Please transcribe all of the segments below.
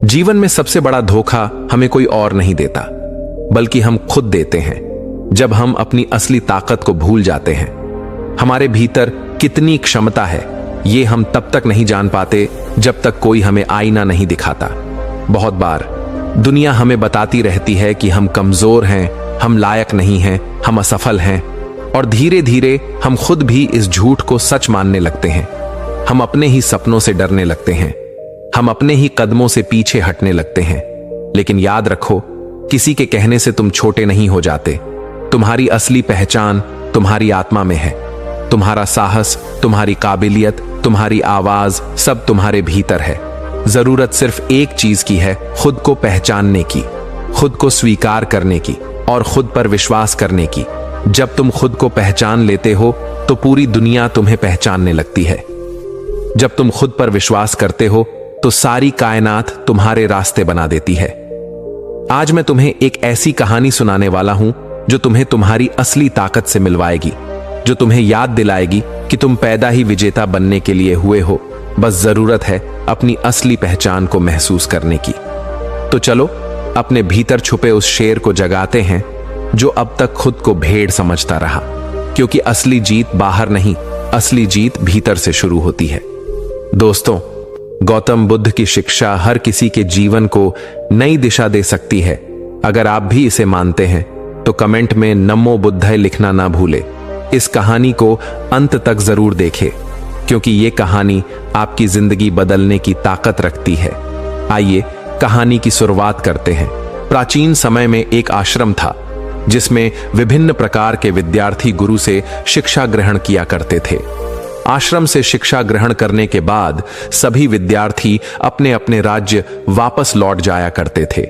जीवन में सबसे बड़ा धोखा हमें कोई और नहीं देता, बल्कि हम खुद देते हैं। जब हम अपनी असली ताकत को भूल जाते हैं। हमारे भीतर कितनी क्षमता है, ये हम तब तक नहीं जान पाते जब तक कोई हमें आईना नहीं दिखाता। बहुत बार दुनिया हमें बताती रहती है कि हम कमजोर हैं, हम लायक नहीं हैं, हम असफल हैं, और धीरे धीरे हम खुद भी इस झूठ को सच मानने लगते हैं। हम अपने ही सपनों से डरने लगते हैं, हम अपने ही कदमों से पीछे हटने लगते हैं। लेकिन याद रखो, किसी के कहने से तुम छोटे नहीं हो जाते। तुम्हारी असली पहचान तुम्हारी आत्मा में है। तुम्हारा साहस, तुम्हारी काबिलियत, तुम्हारी आवाज सब तुम्हारे भीतर है। जरूरत सिर्फ एक चीज की है, खुद को पहचानने की, खुद को स्वीकार करने की और खुद पर विश्वास करने की। जब तुम खुद को पहचान लेते हो तो पूरी दुनिया तुम्हें पहचानने लगती है। जब तुम खुद पर विश्वास करते हो तो सारी कायनात तुम्हारे रास्ते बना देती है। आज मैं तुम्हें एक ऐसी कहानी सुनाने वाला हूं जो तुम्हें तुम्हारी असली ताकत से मिलवाएगी, जो तुम्हें याद दिलाएगी कि तुम पैदा ही विजेता बनने के लिए हुए हो। बस जरूरत है अपनी असली पहचान को महसूस करने की। तो चलो अपने भीतर छुपे उस शेर को जगाते हैं जो अब तक खुद को भेड़ समझता रहा, क्योंकि असली जीत बाहर नहीं, असली जीत भीतर से शुरू होती है। दोस्तों, गौतम बुद्ध की शिक्षा हर किसी के जीवन को नई दिशा दे सकती है। अगर आप भी इसे मानते हैं तो कमेंट में नमो बुद्धाय लिखना ना भूले। इस कहानी को अंत तक जरूर देखें, क्योंकि ये कहानी आपकी जिंदगी बदलने की ताकत रखती है। आइए कहानी की शुरुआत करते हैं। प्राचीन समय में एक आश्रम था जिसमें विभिन्न प्रकार के विद्यार्थी गुरु से शिक्षा ग्रहण किया करते थे। आश्रम से शिक्षा ग्रहण करने के बाद सभी विद्यार्थी अपने अपने राज्य वापस लौट जाया करते थे।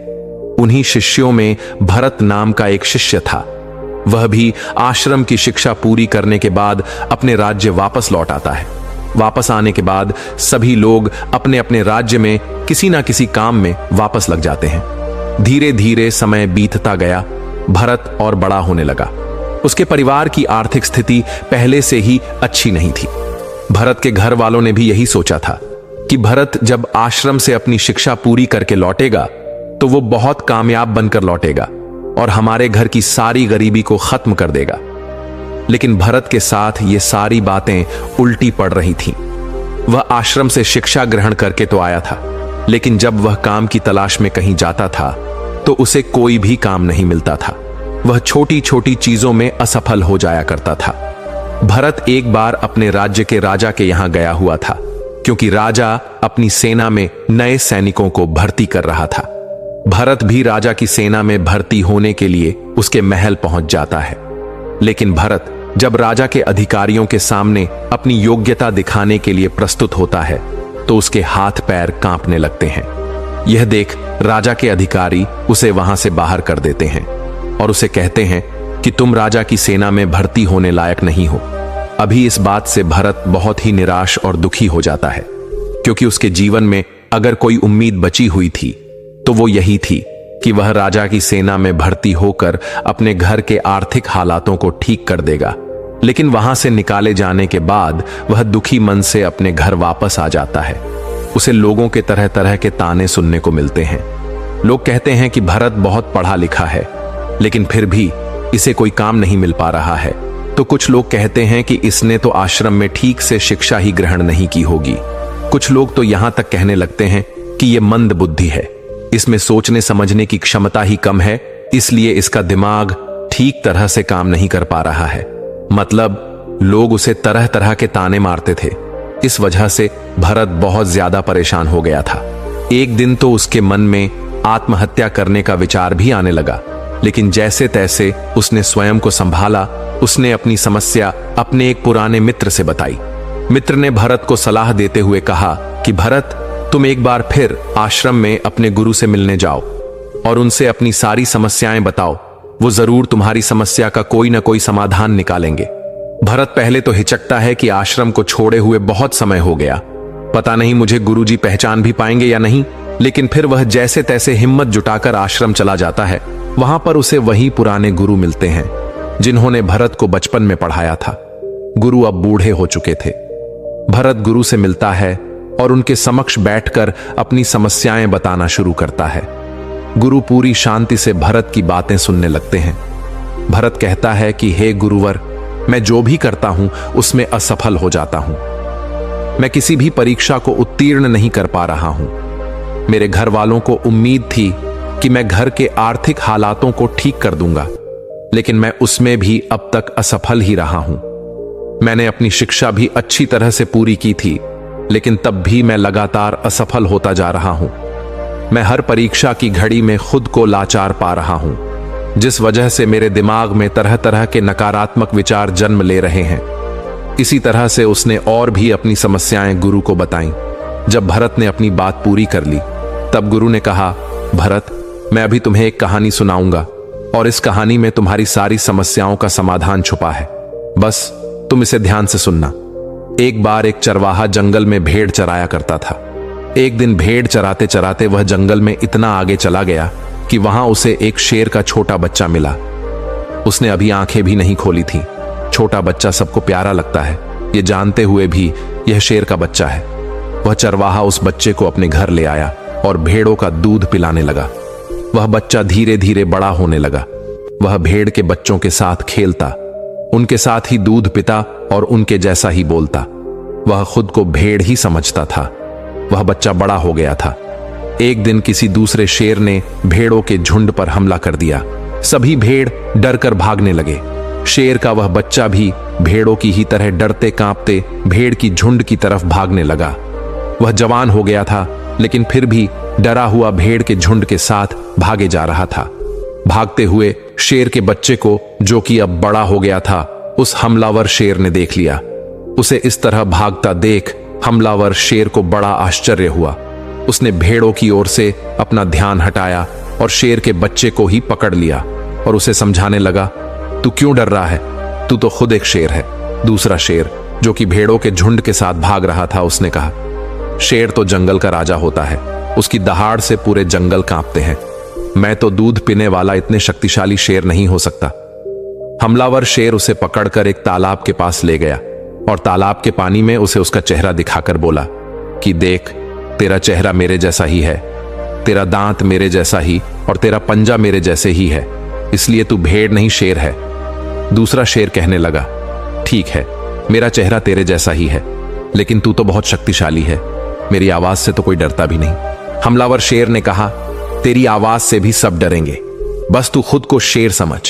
उन्हीं शिष्यों में भरत नाम का एक शिष्य था। वह भी आश्रम की शिक्षा पूरी करने के बाद अपने राज्य वापस लौट आता है। वापस आने के बाद सभी लोग अपने अपने राज्य में किसी ना किसी काम में वापस लग जाते हैं। धीरे धीरे समय बीतता गया। भरत और बड़ा होने लगा। उसके परिवार की आर्थिक स्थिति पहले से ही अच्छी नहीं थी। भरत के घर वालों ने भी यही सोचा था कि भरत जब आश्रम से अपनी शिक्षा पूरी करके लौटेगा तो वो बहुत कामयाब बनकर लौटेगा और हमारे घर की सारी गरीबी को खत्म कर देगा। लेकिन भरत के साथ ये सारी बातें उल्टी पड़ रही थीं। वह आश्रम से शिक्षा ग्रहण करके तो आया था, लेकिन जब वह काम की तलाश में कहीं जाता था तो उसे कोई भी काम नहीं मिलता था। वह छोटी छोटी चीजों में असफल हो जाया करता था। भरत एक बार अपने राज्य के राजा के यहां गया हुआ था, क्योंकि राजा अपनी सेना में नए सैनिकों को भर्ती कर रहा था। भरत भी राजा की सेना में भर्ती होने के लिए उसके महल पहुंच जाता है। लेकिन भरत जब राजा के अधिकारियों के सामने अपनी योग्यता दिखाने के लिए प्रस्तुत होता है तो उसके हाथ पैर कांपने लगते हैं। यह देख राजा के अधिकारी उसे वहां से बाहर कर देते हैं और उसे कहते हैं कि तुम राजा की सेना में भर्ती होने लायक नहीं हो। अभी इस बात से भरत बहुत ही निराश और दुखी हो जाता है, क्योंकि उसके जीवन में अगर कोई उम्मीद बची हुई थी तो वो यही थी कि वह राजा की सेना में भर्ती होकर अपने घर के आर्थिक हालातों को ठीक कर देगा। लेकिन वहां से निकाले जाने के बाद वह दुखी मन से अपने घर वापस आ जाता है। उसे लोगों के तरह तरह के ताने सुनने को मिलते हैं। लोग कहते हैं कि भरत बहुत पढ़ा लिखा है, लेकिन फिर भी इसे कोई काम नहीं मिल पा रहा है। तो कुछ लोग कहते हैं कि इसने तो आश्रम में ठीक से शिक्षा ही ग्रहण नहीं की होगी। कुछ लोग तो यहां तक कहने लगते हैं कि यह मंद बुद्धि है, इसमें सोचने समझने की क्षमता ही कम है, इसलिए इसका दिमाग ठीक तरह से काम नहीं कर पा रहा है। मतलब लोग उसे तरह तरह के ताने मारते थे। इस वजह से भरत बहुत ज्यादा परेशान हो गया था। एक दिन तो उसके मन में आत्महत्या करने का विचार भी आने लगा, लेकिन जैसे तैसे उसने स्वयं को संभाला। उसने अपनी समस्या अपने एक पुराने मित्र से बताई। मित्र ने भरत को सलाह देते हुए कहा कि भरत, तुम एक बार फिर आश्रम में अपने गुरु से मिलने जाओ और उनसे अपनी सारी समस्याएं बताओ। वो जरूर तुम्हारी समस्या का कोई ना कोई समाधान निकालेंगे। भरत पहले तो हिचकता है कि आश्रम को छोड़े हुए बहुत समय हो गया, पता नहीं मुझे गुरुजी पहचान भी पाएंगे या नहीं। लेकिन फिर वह जैसे तैसे हिम्मत जुटाकर आश्रम चला जाता है। वहां पर उसे वही पुराने गुरु मिलते हैं जिन्होंने भरत को बचपन में पढ़ाया था। गुरु अब बूढ़े हो चुके थे। भरत गुरु से मिलता है और उनके समक्ष बैठकर अपनी समस्याएं बताना शुरू करता है। गुरु पूरी शांति से भरत की बातें सुनने लगते हैं। भरत कहता है कि हे गुरुवर, मैं जो भी करता हूं उसमें असफल हो जाता हूं। मैं किसी भी परीक्षा को उत्तीर्ण नहीं कर पा रहा हूं। मेरे घर वालों को उम्मीद थी कि मैं घर के आर्थिक हालातों को ठीक कर दूंगा, लेकिन मैं उसमें भी अब तक असफल ही रहा हूं। मैंने अपनी शिक्षा भी अच्छी तरह से पूरी की थी, लेकिन तब भी मैं लगातार असफल होता जा रहा हूं। मैं हर परीक्षा की घड़ी में खुद को लाचार पा रहा हूं, जिस वजह से मेरे दिमाग में तरह तरह के नकारात्मक विचार जन्म ले रहे हैं। इसी तरह से उसने और भी अपनी समस्याएं गुरु को बताईं। जब भरत ने अपनी बात पूरी कर ली, तब गुरु ने कहा, भरत, मैं अभी तुम्हें एक कहानी सुनाऊंगा और इस कहानी में तुम्हारी सारी समस्याओं का समाधान छुपा है। बस तुम इसे ध्यान से सुनना। एक बार एक चरवाहा जंगल में भेड़ चराया करता था। एक दिन भेड़ चराते चराते वह जंगल में इतना आगे चला गया कि वहां उसे एक शेर का छोटा बच्चा मिला। उसने अभी आंखें भी नहीं खोली थी। छोटा बच्चा सबको प्यारा लगता है, ये जानते हुए भी यह शेर का बच्चा है। वह चरवाहा उस बच्चे को अपने घर ले आया और भेड़ों का दूध पिलाने लगा। वह बच्चा धीरे धीरे बड़ा होने लगा। वह भेड़ के बच्चों के साथ खेलता, उनके साथ ही दूध पिता और उनके जैसा ही बोलता। वह खुद को भेड़ ही समझता था। वह बच्चा बड़ा हो गया था। एक दिन किसी दूसरे शेर ने भेड़ों के झुंड पर हमला कर दिया। सभी भेड़ डरकर भागने लगे। शेर का वह बच्चा भी भेड़ों की ही तरह डरते कांपते भेड़ की झुंड की तरफ भागने लगा। वह जवान हो गया था, लेकिन फिर भी डरा हुआ भेड़ के झुंड के साथ भागे जा रहा था। भागते हुए शेर के बच्चे को, जो कि अब बड़ा हो गया था, उस हमलावर शेर ने देख लिया। उसे इस तरह भागता देख हमलावर शेर को बड़ा आश्चर्य हुआ। उसने भेड़ों की ओर से अपना ध्यान हटाया और शेर के बच्चे को ही पकड़ लिया और उसे समझाने लगा, तू क्यों डर रहा है? तू तो खुद एक शेर है। दूसरा शेर, जो कि भेड़ों के झुंड के साथ भाग रहा था, उसने कहा, शेर तो जंगल का राजा होता है, उसकी दहाड़ से पूरे जंगल कांपते हैं। मैं तो दूध पीने वाला इतने शक्तिशाली शेर नहीं हो सकता। हमलावर शेर उसे पकड़कर एक तालाब के पास ले गया और तालाब के पानी में उसे उसका चेहरा दिखाकर बोला कि देख, तेरा चेहरा मेरे जैसा ही है, तेरा दांत मेरे जैसा ही और तेरा पंजा मेरे जैसे ही है, इसलिए तू भेड़ नहीं शेर है। दूसरा शेर कहने लगा, ठीक है, मेरा चेहरा तेरे जैसा ही है, लेकिन तू तो बहुत शक्तिशाली है, मेरी आवाज से तो कोई डरता भी नहीं। हमलावर शेर ने कहा, तेरी आवाज से भी सब डरेंगे, बस तू खुद को शेर समझ।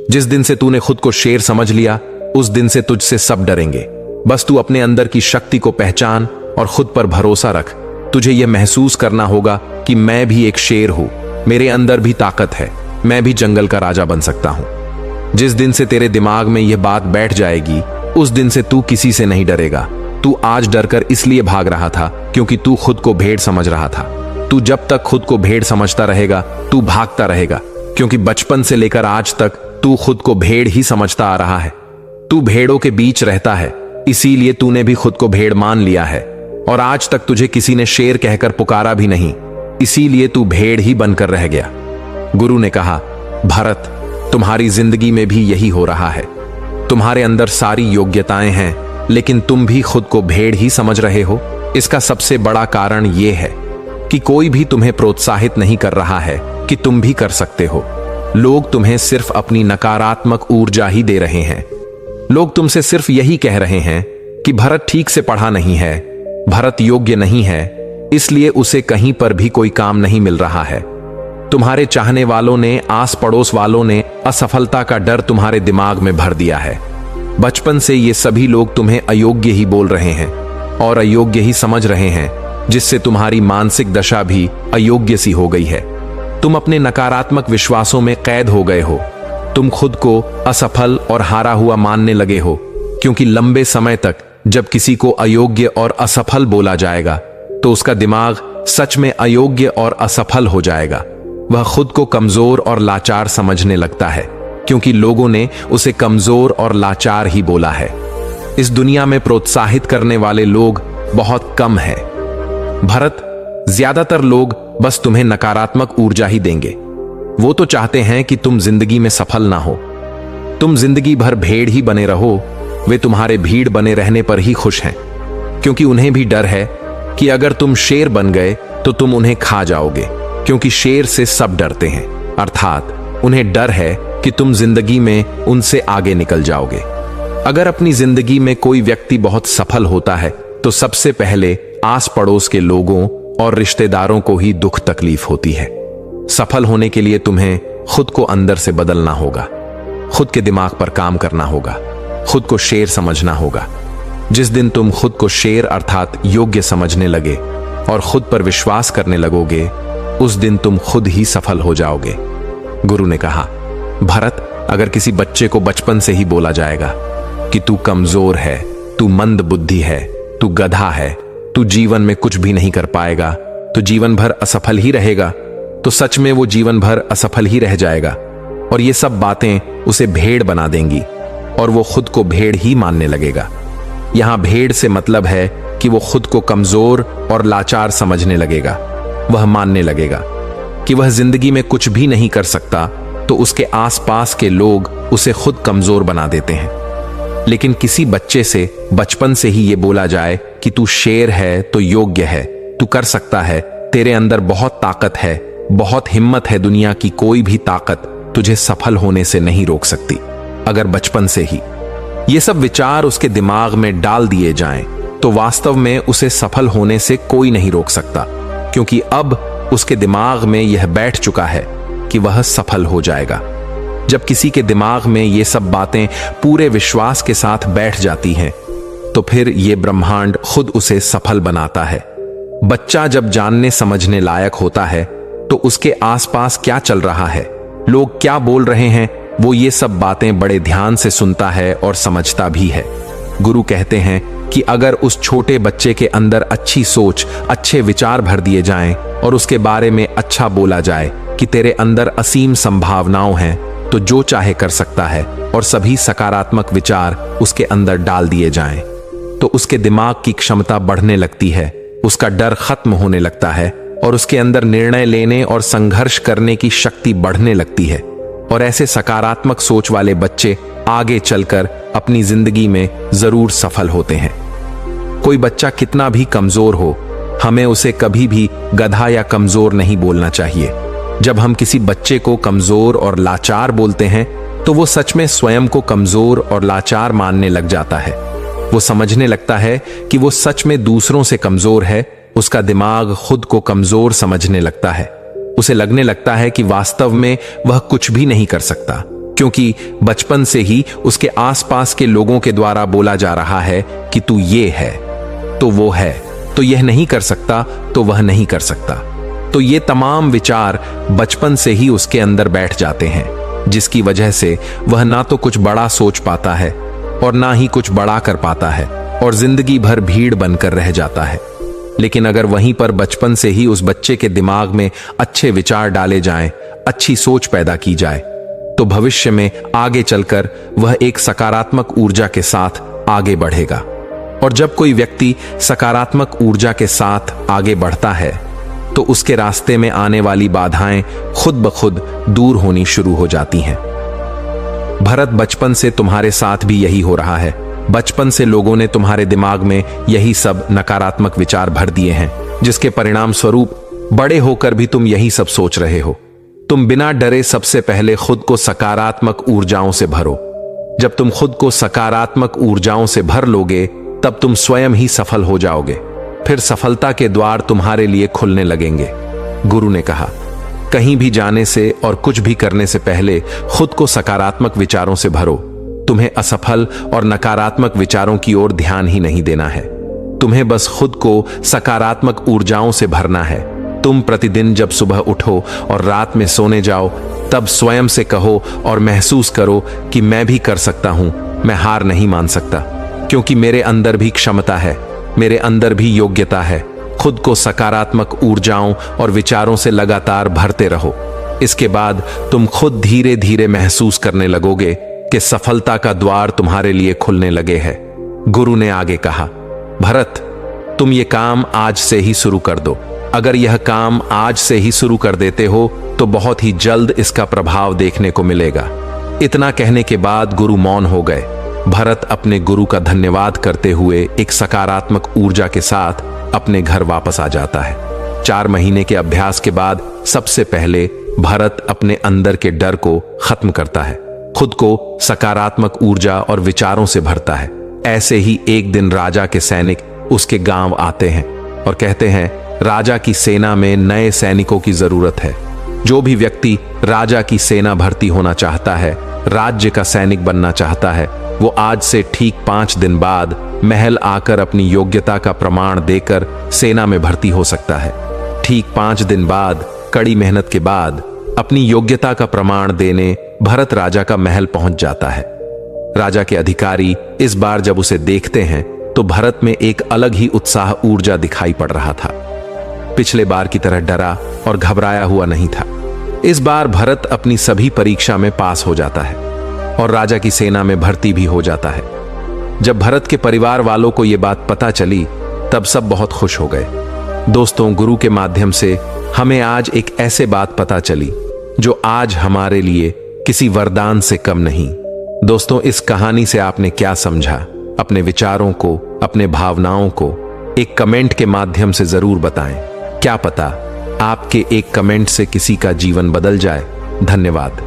जिस दिन से तूने खुद को शेर समझ लिया, उस दिन से तुझसे सब डरेंगे। बस तू अपने अंदर की शक्ति को पहचान और खुद पर भरोसा रख। तुझे यह महसूस करना होगा कि मैं भी एक शेर हूं, मेरे अंदर भी ताकत है, मैं भी जंगल का राजा बन सकता हूं। जिस दिन से तेरे दिमाग में यह बात बैठ जाएगी, उस दिन से तू किसी से नहीं डरेगा। तू आज डरकर इसलिए भाग रहा था क्योंकि तू खुद को भेड़ समझ रहा था। तू जब तक खुद को भेड़ समझता रहेगा, तू भागता रहेगा, क्योंकि बचपन से लेकर आज तक तू खुद को भेड़ ही समझता आ रहा है। तू भेड़ों के बीच रहता है, इसीलिए तूने भी खुद को भेड़ मान लिया है और आज तक तुझे किसी ने शेर कहकर पुकारा भी नहीं, इसीलिए तू भेड़ ही बनकर रह गया। गुरु ने कहा, भरत, तुम्हारी जिंदगी में भी यही हो रहा है। तुम्हारे अंदर सारी योग्यताएं हैं, लेकिन तुम भी खुद को भेड़ ही समझ रहे हो। इसका सबसे बड़ा कारण यह है कि कोई भी तुम्हें प्रोत्साहित नहीं कर रहा है कि तुम भी कर सकते हो। लोग तुम्हें सिर्फ अपनी नकारात्मक ऊर्जा ही दे रहे हैं। लोग तुमसे सिर्फ यही कह रहे हैं कि भरत ठीक से पढ़ा नहीं है, भरत योग्य नहीं है, इसलिए उसे कहीं पर भी कोई काम नहीं मिल रहा है। तुम्हारे चाहने वालों ने, आस पड़ोस वालों ने असफलता का डर तुम्हारे दिमाग में भर दिया है। बचपन से ये सभी लोग तुम्हें अयोग्य ही बोल रहे हैं और अयोग्य ही समझ रहे हैं, जिससे तुम्हारी मानसिक दशा भी अयोग्य सी हो गई है। तुम अपने नकारात्मक विश्वासों में कैद हो गए हो। तुम खुद को असफल और हारा हुआ मानने लगे हो, क्योंकि लंबे समय तक जब किसी को अयोग्य और असफल बोला जाएगा तो उसका दिमाग सच में अयोग्य और असफल हो जाएगा। वह खुद को कमजोर और लाचार समझने लगता है, क्योंकि लोगों ने उसे कमजोर और लाचार ही बोला है। इस दुनिया में प्रोत्साहित करने वाले लोग बहुत कम हैं। भरत, ज्यादातर लोग बस तुम्हें नकारात्मक ऊर्जा ही देंगे। वो तो चाहते हैं कि तुम जिंदगी में सफल ना हो, तुम जिंदगी भर भेड़ ही बने रहो। वे तुम्हारे भीड़ बने रहने पर ही खुश हैं, क्योंकि उन्हें भी डर है कि अगर तुम शेर बन गए तो तुम उन्हें खा जाओगे, क्योंकि शेर से सब डरते हैं, अर्थात उन्हें डर है कि तुम जिंदगी में उनसे आगे निकल जाओगे। अगर अपनी जिंदगी में कोई व्यक्ति बहुत सफल होता है तो सबसे पहले आस पड़ोस के लोगों और रिश्तेदारों को ही दुख तकलीफ होती है। सफल होने के लिए तुम्हें खुद को अंदर से बदलना होगा, खुद के दिमाग पर काम करना होगा, खुद को शेर समझना होगा। जिस दिन तुम खुद को शेर अर्थात योग्य समझने लगे और खुद पर विश्वास करने लगोगे, उस दिन तुम खुद ही सफल हो जाओगे। गुरु ने कहा, भरत, अगर किसी बच्चे को बचपन से ही बोला जाएगा कि तू कमजोर है, तू मंद बुद्धि है, तू गधा है, तू जीवन में कुछ भी नहीं कर पाएगा, तो जीवन भर असफल ही रहेगा, तो सच में वो जीवन भर असफल ही रह जाएगा। और ये सब बातें उसे भेड़ बना देंगी और वो खुद को भेड़ ही मानने लगेगा। यहां भेड़ से मतलब है कि वो खुद को कमजोर और लाचार समझने लगेगा। वह मानने लगेगा कि वह जिंदगी में कुछ भी नहीं कर सकता, तो उसके आसपास के लोग उसे खुद कमजोर बना देते हैं। लेकिन किसी बच्चे से बचपन से ही ये बोला जाए कि तू शेर है, तो योग्य है, तू कर सकता है, तेरे अंदर बहुत ताकत है, बहुत हिम्मत है, दुनिया की कोई भी ताकत तुझे सफल होने से नहीं रोक सकती। अगर बचपन से ही ये सब विचार उसके दिमाग में डाल दिए जाएं, तो वास्तव में उसे सफल होने से कोई नहीं रोक सकता, क्योंकि अब उसके दिमाग में यह बैठ चुका है कि वह सफल हो जाएगा। जब किसी के दिमाग में ये सब बातें पूरे विश्वास के साथ बैठ जाती हैं, तो फिर ये ब्रह्मांड खुद उसे सफल बनाता है। बच्चा जब जानने समझने लायक होता है, तो उसके आसपास क्या चल रहा है, लोग क्या बोल रहे हैं, वो ये सब बातें बड़े ध्यान से सुनता है और समझता भी है। गुरु कहते हैं कि अगर उस छोटे बच्चे के अंदर अच्छी सोच, अच्छे विचार भर दिए जाएं और उसके बारे में अच्छा बोला जाए कि तेरे अंदर असीम संभावनाओं हैं, तो जो चाहे कर सकता है, और सभी सकारात्मक विचार उसके अंदर डाल दिए जाएं, तो उसके दिमाग की क्षमता बढ़ने लगती है, उसका डर खत्म होने लगता है और उसके अंदर निर्णय लेने और संघर्ष करने की शक्ति बढ़ने लगती है। और ऐसे सकारात्मक सोच वाले बच्चे आगे चलकर अपनी जिंदगी में जरूर सफल होते हैं। कोई बच्चा कितना भी कमजोर हो, हमें उसे कभी भी गधा या कमजोर नहीं बोलना चाहिए। जब हम किसी बच्चे को कमजोर और लाचार बोलते हैं, तो वो सच में स्वयं को कमजोर और लाचार मानने लग जाता है। वो समझने लगता है कि वो सच में दूसरों से कमजोर है। उसका दिमाग खुद को कमजोर समझने लगता है। उसे लगने लगता है कि वास्तव में वह कुछ भी नहीं कर सकता, क्योंकि बचपन से ही उसके आसपास के लोगों के द्वारा बोला जा रहा है कि तू ये है, तो वो है, तो यह नहीं कर सकता, तो वह नहीं कर सकता। तो ये तमाम विचार बचपन से ही उसके अंदर बैठ जाते हैं, जिसकी वजह से वह ना तो कुछ बड़ा सोच पाता है और ना ही कुछ बड़ा कर पाता है, और जिंदगी भर भीड़ बनकर रह जाता है। लेकिन अगर वहीं पर बचपन से ही उस बच्चे के दिमाग में अच्छे विचार डाले जाएं, अच्छी सोच पैदा की जाए, तो भविष्य में आगे चलकर वह एक सकारात्मक ऊर्जा के साथ आगे बढ़ेगा। और जब कोई व्यक्ति सकारात्मक ऊर्जा के साथ आगे बढ़ता है, तो उसके रास्ते में आने वाली बाधाएं खुद ब खुद दूर होनी शुरू हो जाती हैं। भरत, बचपन से तुम्हारे साथ भी यही हो रहा है। बचपन से लोगों ने तुम्हारे दिमाग में यही सब नकारात्मक विचार भर दिए हैं, जिसके परिणाम स्वरूप बड़े होकर भी तुम यही सब सोच रहे हो। तुम बिना डरे सबसे पहले खुद को सकारात्मक ऊर्जाओं से भरो। जब तुम खुद को सकारात्मक ऊर्जाओं से भर लोगे, तब तुम स्वयं ही सफल हो जाओगे। फिर सफलता के द्वार तुम्हारे लिए खुलने लगेंगे। गुरु ने कहा, कहीं भी जाने से और कुछ भी करने से पहले खुद को सकारात्मक विचारों से भरो। तुम्हें असफल और नकारात्मक विचारों की ओर ध्यान ही नहीं देना है। तुम्हें बस खुद को सकारात्मक ऊर्जाओं से भरना है। तुम प्रतिदिन जब सुबह उठो और रात में सोने जाओ, तब स्वयं से कहो और महसूस करो कि मैं भी कर सकता हूं, मैं हार नहीं मान सकता, क्योंकि मेरे अंदर भी क्षमता है, मेरे अंदर भी योग्यता है। खुद को सकारात्मक ऊर्जाओं और विचारों से लगातार भरते रहो। इसके बाद तुम खुद धीरे धीरे महसूस करने लगोगे कि सफलता का द्वार तुम्हारे लिए खुलने लगे हैं। गुरु ने आगे कहा, भरत, तुम ये काम आज से ही शुरू कर दो। अगर यह काम आज से ही शुरू कर देते हो, तो बहुत ही जल्द इसका प्रभाव देखने को मिलेगा। इतना कहने के बाद गुरु मौन हो गए। भरत अपने गुरु का धन्यवाद करते हुए एक सकारात्मक ऊर्जा के साथ अपने घर वापस आ जाता है। 4 महीने के अभ्यास के बाद सबसे पहले भरत अपने अंदर के डर को खत्म करता है, खुद को सकारात्मक ऊर्जा और विचारों से भरता है। ऐसे ही एक दिन राजा के सैनिक उसके गांव आते हैं और कहते हैं, राजा की सेना में नए सैनिकों की जरूरत है। जो भी व्यक्ति राजा की सेना भर्ती होना चाहता है, राज्य का सैनिक बनना चाहता है, वो आज से ठीक 5 दिन बाद महल आकर अपनी योग्यता का प्रमाण देकर सेना में भर्ती हो सकता है। ठीक 5 दिन बाद कड़ी मेहनत के बाद अपनी योग्यता का प्रमाण देने भरत राजा का महल पहुंच जाता है। राजा के अधिकारी इस बार जब उसे देखते हैं तो भरत में एक अलग ही उत्साह ऊर्जा दिखाई पड़ रहा था। पिछले बार की तरह डरा और घबराया हुआ नहीं था। इस बार भरत अपनी सभी परीक्षा में पास हो जाता है और राजा की सेना में भर्ती भी हो जाता है। जब भरत के परिवार वालों को यह बात पता चली तब सब बहुत खुश हो गए। दोस्तों, गुरु के माध्यम से हमें आज एक ऐसे बात पता चली जो आज हमारे लिए किसी वरदान से कम नहीं। दोस्तों, इस कहानी से आपने क्या समझा? अपने विचारों को, अपने भावनाओं को एक कमेंट के माध्यम से जरूर बताएं। क्या पता आपके एक कमेंट से किसी का जीवन बदल जाए। धन्यवाद।